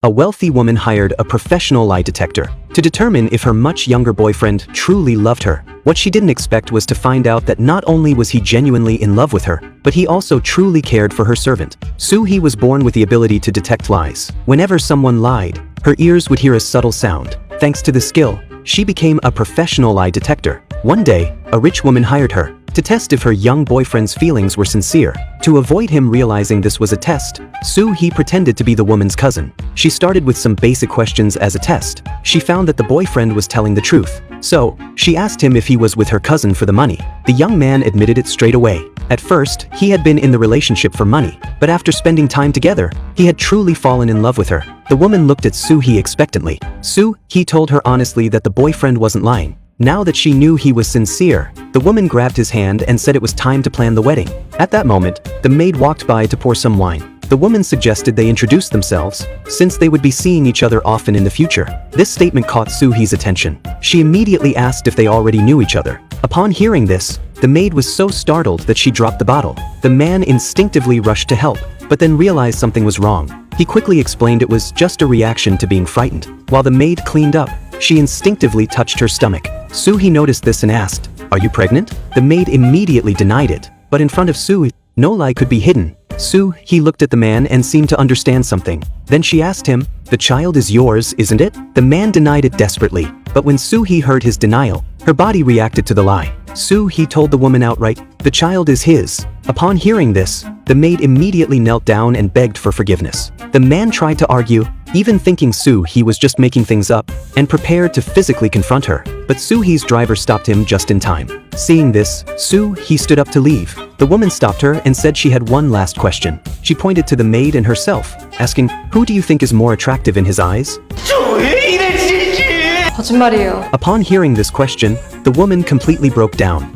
A wealthy woman hired a professional lie detector to determine if her much younger boyfriend truly loved her. What she didn't expect was to find out that not only was he genuinely in love with her, but he also truly cared for her servant. Soo-hee was born with the ability to detect lies. Whenever someone lied, her ears would hear a subtle sound. Thanks to this skill, she became a professional lie detector. One day, a rich woman hired her to test if her young boyfriend's feelings were sincere. To avoid him realizing this was a test, Soo-hee pretended to be the woman's cousin. She started with some basic questions as a test. She found that the boyfriend was telling the truth. So, she asked him if he was with her cousin for the money. The young man admitted it straight away. At first, he had been in the relationship for money, but after spending time together, he had truly fallen in love with her. The woman looked at Soo-hee expectantly. Soo-hee told her honestly that the boyfriend wasn't lying. Now that she knew he was sincere, the woman grabbed his hand and said it was time to plan the wedding. At that moment, the maid walked by to pour some wine. The woman suggested they introduce themselves, since they would be seeing each other often in the future. This statement caught Soo-hee's attention. She immediately asked if they already knew each other. Upon hearing this, the maid was so startled that she dropped the bottle. The man instinctively rushed to help, but then realized something was wrong. He quickly explained it was just a reaction to being frightened. While the maid cleaned up, she instinctively touched her stomach. Soo-hee noticed this and asked, "Are you pregnant?" The maid immediately denied it, but in front of Soo-hee, no lie could be hidden. Soo-hee looked at the man and seemed to understand something. Then she asked him, "The child is yours, isn't it?" The man denied it desperately, but when Soo-hee heard his denial, her body reacted to the lie. Soo-hee told the woman outright, "The child is his." Upon hearing this, the maid immediately knelt down and begged for forgiveness. The man tried to argue, even thinking Soo-hee was just making things up, and prepared to physically confront her. But Soo-hee's driver stopped him just in time. Seeing this, Soo-hee stood up to leave. The woman stopped her and said she had one last question. She pointed to the maid and herself, asking, "Who do you think is more attractive in his eyes?" 거짓말이에요. Upon hearing this question, the woman completely broke down.